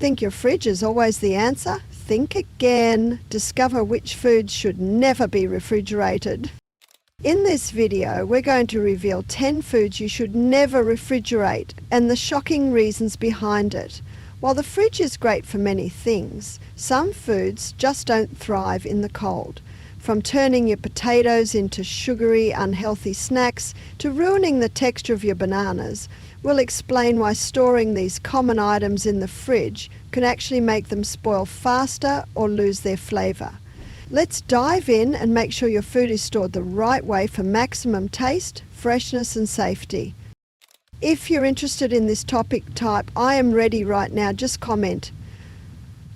Think your fridge is always the answer? Think again. Discover which foods should never be refrigerated. In this video, we're going to reveal 10 foods you should never refrigerate and the shocking reasons behind it. While the fridge is great for many things, some foods just don't thrive in the cold. From turning your potatoes into sugary, unhealthy snacks to ruining the texture of your bananas, we'll explain why storing these common items in the fridge can actually make them spoil faster or lose their flavour. Let's dive in and make sure your food is stored the right way for maximum taste, freshness and safety. If you're interested in this topic, type "I am ready" right now. Just comment,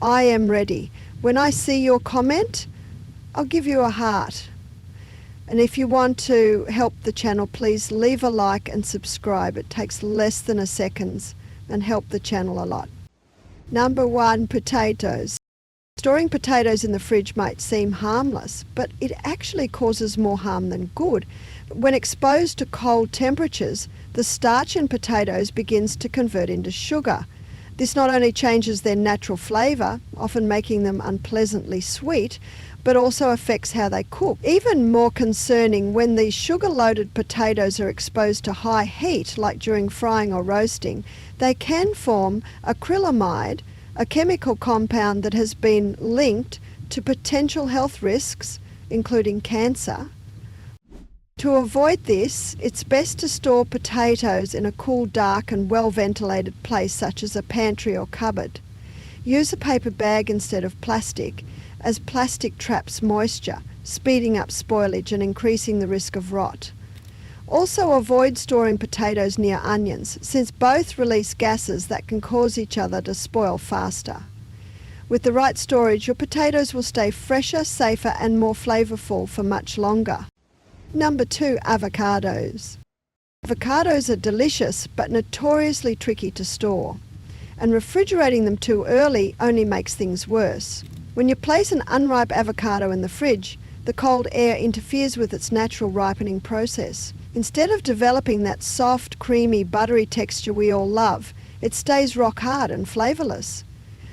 "I am ready." When I see your comment, I'll give you a heart. And if you want to help the channel, please leave a like and subscribe. It takes less than a second and help the channel a lot. Number 1, potatoes. Storing potatoes in the fridge might seem harmless, but it actually causes more harm than good. When exposed to cold temperatures, the starch in potatoes begins to convert into sugar. This not only changes their natural flavour, often making them unpleasantly sweet, but also affects how they cook. Even more concerning, when these sugar-loaded potatoes are exposed to high heat, like during frying or roasting, they can form acrylamide, a chemical compound that has been linked to potential health risks, including cancer. To avoid this, it's best to store potatoes in a cool, dark and well-ventilated place such as a pantry or cupboard. Use a paper bag instead of plastic, as plastic traps moisture, speeding up spoilage and increasing the risk of rot. Also avoid storing potatoes near onions, since both release gases that can cause each other to spoil faster. With the right storage, your potatoes will stay fresher, safer and more flavourful for much longer. Number 2, avocados. Avocados are delicious but notoriously tricky to store, and refrigerating them too early only makes things worse. When you place an unripe avocado in the fridge, the cold air interferes with its natural ripening process. Instead of developing that soft, creamy, buttery texture we all love, it stays rock hard and flavourless.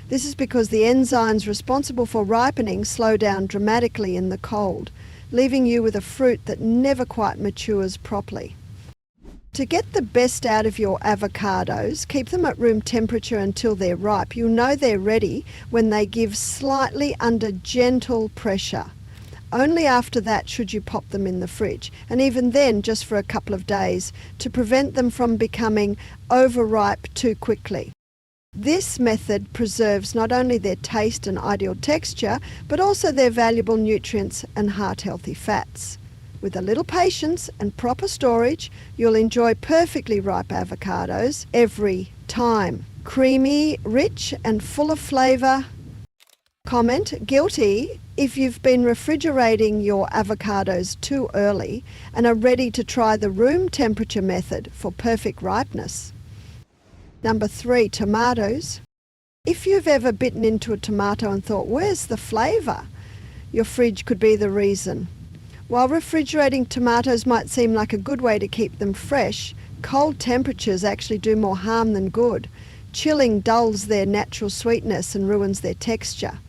This is because the enzymes responsible for ripening slow down dramatically in the cold, leaving you with a fruit that never quite matures properly. To get the best out of your avocados, keep them at room temperature until they're ripe. You'll know they're ready when they give slightly under gentle pressure. Only after that should you pop them in the fridge, and even then just for a couple of days, to prevent them from becoming overripe too quickly. This method preserves not only their taste and ideal texture, but also their valuable nutrients and heart-healthy fats. With a little patience and proper storage, you'll enjoy perfectly ripe avocados every time. Creamy, rich and full of flavour. Comment guilty if you've been refrigerating your avocados too early and are ready to try the room temperature method for perfect ripeness. Number 3, tomatoes. If you've ever bitten into a tomato and thought, "Where's the flavour?" your fridge could be the reason. While refrigerating tomatoes might seem like a good way to keep them fresh, cold temperatures actually do more harm than good. Chilling dulls their natural sweetness and ruins their texture.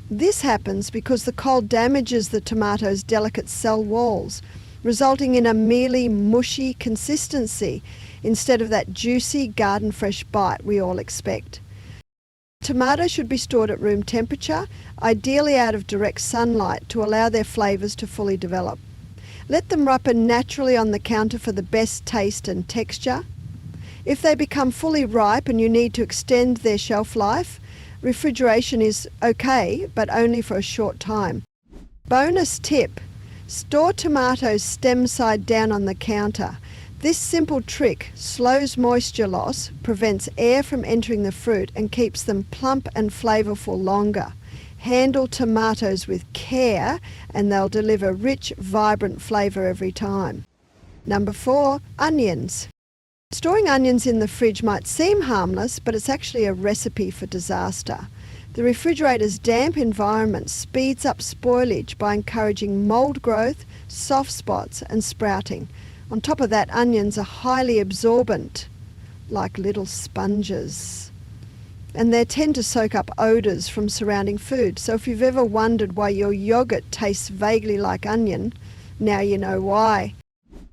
This happens because the cold damages the tomato's delicate cell walls, resulting in a merely mushy consistency instead of that juicy garden fresh bite we all expect. Tomatoes should be stored at room temperature, ideally out of direct sunlight, to allow their flavours to fully develop. Let them ripen naturally on the counter for the best taste and texture. If they become fully ripe and you need to extend their shelf life, refrigeration is okay, but only for a short time. Bonus tip: store tomatoes stem side down on the counter. This simple trick slows moisture loss, prevents air from entering the fruit and keeps them plump and flavourful longer. Handle tomatoes with care and they'll deliver rich, vibrant flavour every time. Number 4, onions. Storing onions in the fridge might seem harmless, but it's actually a recipe for disaster. The refrigerator's damp environment speeds up spoilage by encouraging mould growth, soft spots and sprouting. On top of that, onions are highly absorbent, like little sponges. and they tend to soak up odours from surrounding food. So if you've ever wondered why your yogurt tastes vaguely like onion, now you know why.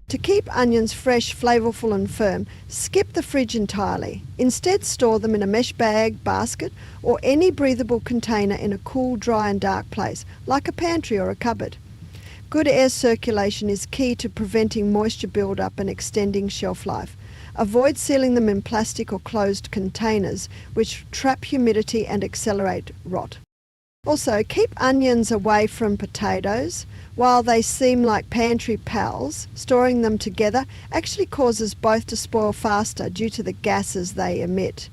To keep onions fresh, flavourful and firm, skip the fridge entirely. Instead, store them in a mesh bag, basket or any breathable container in a cool, dry and dark place, like a pantry or a cupboard. Good air circulation is key to preventing moisture build-up and extending shelf life. Avoid sealing them in plastic or closed containers, which trap humidity and accelerate rot. Also, keep onions away from potatoes. While they seem like pantry pals, storing them together actually causes both to spoil faster due to the gases they emit.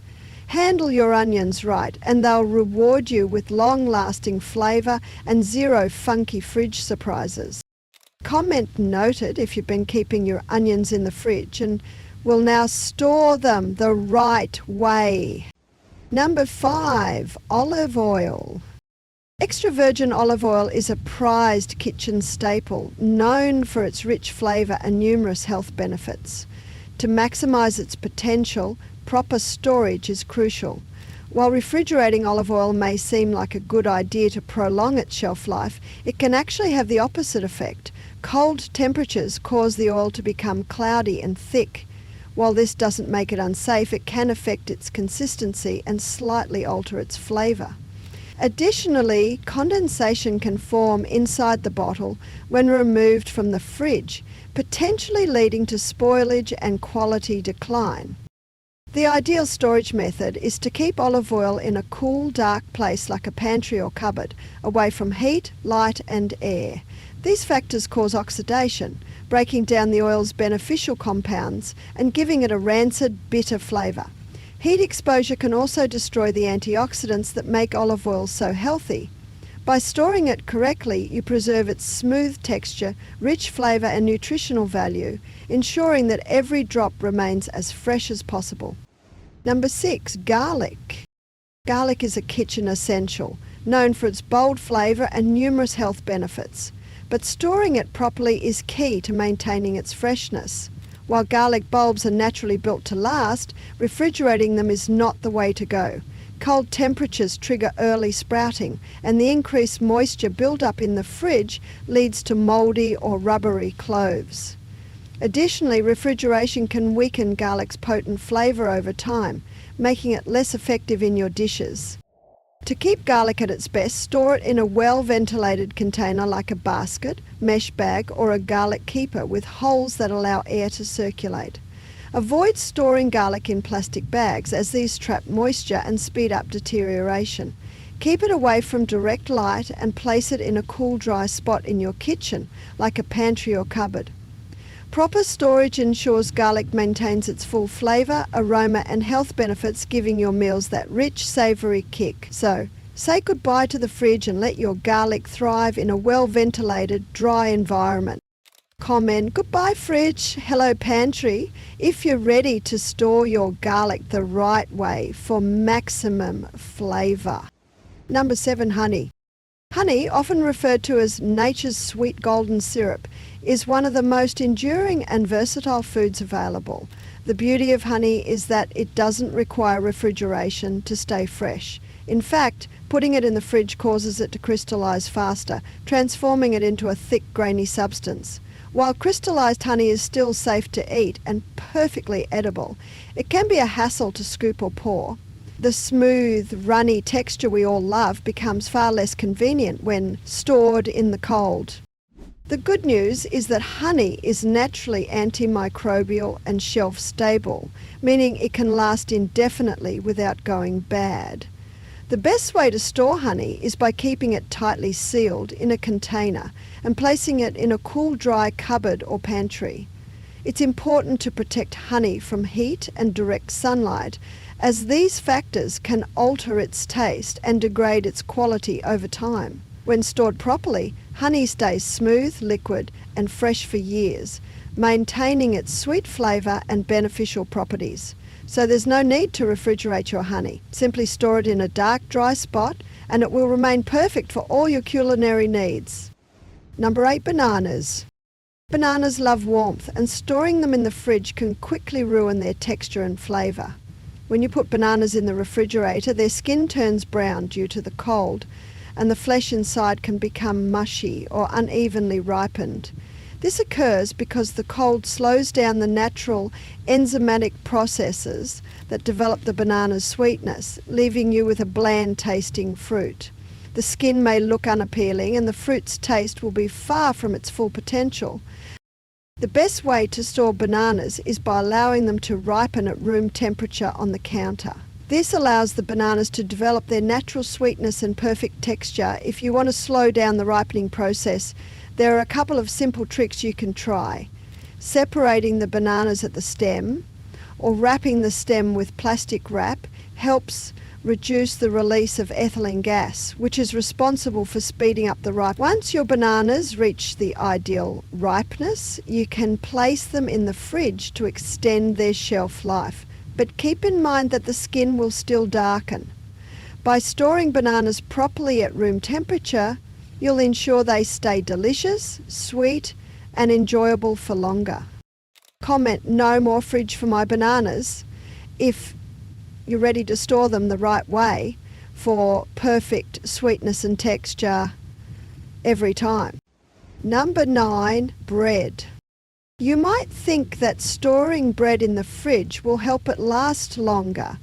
Handle your onions right and they'll reward you with long-lasting flavour and zero funky fridge surprises. Comment noted if you've been keeping your onions in the fridge and will now store them the right way. Number 5, olive oil. Extra virgin olive oil is a prized kitchen staple, known for its rich flavour and numerous health benefits. To maximise its potential, proper storage is crucial. While refrigerating olive oil may seem like a good idea to prolong its shelf life, it can actually have the opposite effect. Cold temperatures cause the oil to become cloudy and thick. While this doesn't make it unsafe, it can affect its consistency and slightly alter its flavour. Additionally, condensation can form inside the bottle when removed from the fridge, potentially leading to spoilage and quality decline. The ideal storage method is to keep olive oil in a cool, dark place like a pantry or cupboard, away from heat, light and air. These factors cause oxidation, breaking down the oil's beneficial compounds and giving it a rancid, bitter flavour. Heat exposure can also destroy the antioxidants that make olive oil so healthy. By storing it correctly, you preserve its smooth texture, rich flavour and nutritional value, ensuring that every drop remains as fresh as possible. Number 6, garlic. Garlic is a kitchen essential, known for its bold flavour and numerous health benefits. But storing it properly is key to maintaining its freshness. While garlic bulbs are naturally built to last, refrigerating them is not the way to go. Cold temperatures trigger early sprouting, and the increased moisture build-up in the fridge leads to mouldy or rubbery cloves. Additionally, refrigeration can weaken garlic's potent flavour over time, making it less effective in your dishes. To keep garlic at its best, store it in a well-ventilated container like a basket, mesh bag or a garlic keeper with holes that allow air to circulate. Avoid storing garlic in plastic bags as these trap moisture and speed up deterioration. Keep it away from direct light and place it in a cool, dry spot in your kitchen like a pantry or cupboard. Proper storage ensures garlic maintains its full flavour, aroma and health benefits, giving your meals that rich, savoury kick. So, say goodbye to the fridge and let your garlic thrive in a well-ventilated, dry environment. Comment, goodbye fridge, hello pantry, if you're ready to store your garlic the right way for maximum flavour. Number 7, honey. Honey, often referred to as nature's sweet golden syrup, is one of the most enduring and versatile foods available. The beauty of honey is that it doesn't require refrigeration to stay fresh. In fact, putting it in the fridge causes it to crystallize faster, transforming it into a thick, grainy substance. While crystallized honey is still safe to eat and perfectly edible, it can be a hassle to scoop or pour. The smooth, runny texture we all love becomes far less convenient when stored in the cold. The good news is that honey is naturally antimicrobial and shelf stable, meaning it can last indefinitely without going bad. The best way to store honey is by keeping it tightly sealed in a container and placing it in a cool, dry cupboard or pantry. It's important to protect honey from heat and direct sunlight, as these factors can alter its taste and degrade its quality over time. When stored properly, honey stays smooth, liquid and fresh for years, maintaining its sweet flavour and beneficial properties. So there's no need to refrigerate your honey. Simply store it in a dark, dry spot and it will remain perfect for all your culinary needs. Number 8, bananas. Bananas love warmth and storing them in the fridge can quickly ruin their texture and flavour. When you put bananas in the refrigerator, their skin turns brown due to the cold, and the flesh inside can become mushy or unevenly ripened. This occurs because the cold slows down the natural enzymatic processes that develop the banana's sweetness, leaving you with a bland tasting fruit. The skin may look unappealing and the fruit's taste will be far from its full potential. The best way to store bananas is by allowing them to ripen at room temperature on the counter. This allows the bananas to develop their natural sweetness and perfect texture. If you want to slow down the ripening process, there are a couple of simple tricks you can try. Separating the bananas at the stem or wrapping the stem with plastic wrap helps reduce the release of ethylene gas, which is responsible for speeding up the ripening. Once your bananas reach the ideal ripeness, you can place them in the fridge to extend their shelf life. But keep in mind that the skin will still darken. By storing bananas properly at room temperature, you'll ensure they stay delicious, sweet, and enjoyable for longer. Comment "No more fridge for my bananas" if you're ready to store them the right way for perfect sweetness and texture every time. Number 9, bread. You might think that storing bread in the fridge will help it last longer,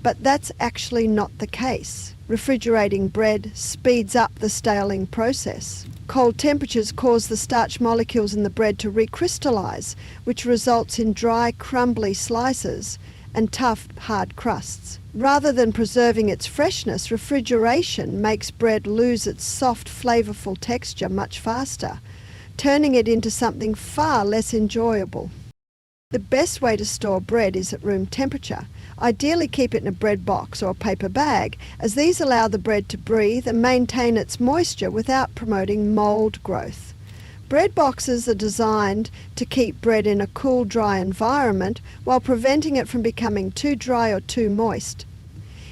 but that's actually not the case. Refrigerating bread speeds up the staling process. Cold temperatures cause the starch molecules in the bread to recrystallize, which results in dry, crumbly slices and tough, hard crusts. Rather than preserving its freshness, refrigeration makes bread lose its soft, flavorful texture much faster, turning it into something far less enjoyable. The best way to store bread is at room temperature. Ideally, keep it in a bread box or a paper bag, as these allow the bread to breathe and maintain its moisture without promoting mold growth. Bread boxes are designed to keep bread in a cool, dry environment while preventing it from becoming too dry or too moist.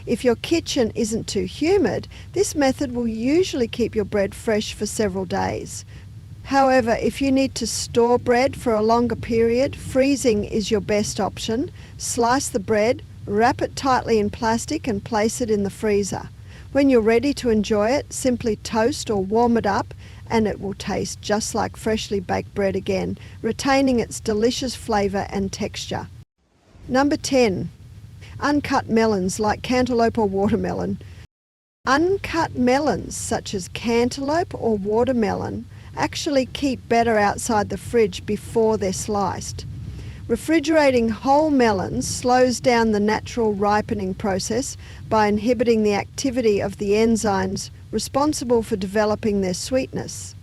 If your kitchen isn't too humid, this method will usually keep your bread fresh for several days. However, if you need to store bread for a longer period, freezing is your best option. Slice the bread, wrap it tightly in plastic and place it in the freezer. When you're ready to enjoy it, simply toast or warm it up and it will taste just like freshly baked bread again, retaining its delicious flavour and texture. Number 10. Uncut melons like cantaloupe or watermelon. Uncut melons such as cantaloupe or watermelon actually keep better outside the fridge before they're sliced. Refrigerating whole melons slows down the natural ripening process by inhibiting the activity of the enzymes responsible for developing their sweetness.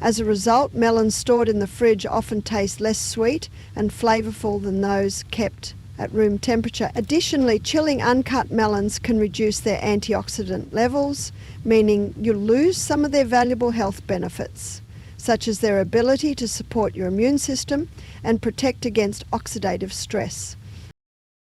As a result, melons stored in the fridge often taste less sweet and flavorful than those kept at room temperature. Additionally, chilling uncut melons can reduce their antioxidant levels, meaning you lose some of their valuable health benefits, such as their ability to support your immune system and protect against oxidative stress.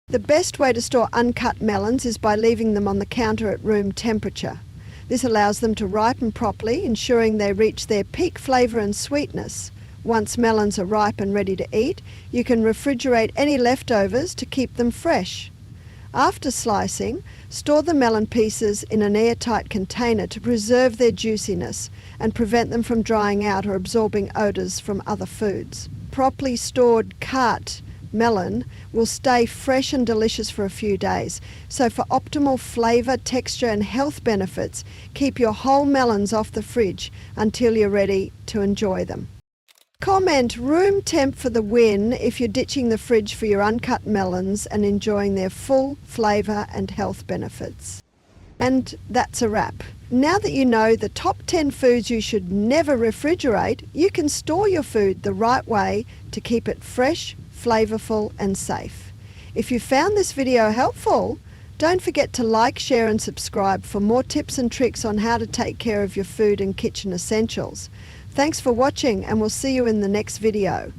The best way to store uncut melons is by leaving them on the counter at room temperature. This allows them to ripen properly, ensuring they reach their peak flavour and sweetness. Once melons are ripe and ready to eat, you can refrigerate any leftovers to keep them fresh. After slicing, store the melon pieces in an airtight container to preserve their juiciness and prevent them from drying out or absorbing odours from other foods. Properly stored cut melon will stay fresh and delicious for a few days. So for optimal flavour, texture and health benefits, keep your whole melons off the fridge until you're ready to enjoy them. Comment room temp for the win if you're ditching the fridge for your uncut melons and enjoying their full flavour and health benefits. And that's a wrap. Now that you know the top 10 foods you should never refrigerate, you can store your food the right way to keep it fresh, flavourful and safe. If you found this video helpful, don't forget to like, share and subscribe for more tips and tricks on how to take care of your food and kitchen essentials. Thanks for watching and we'll see you in the next video.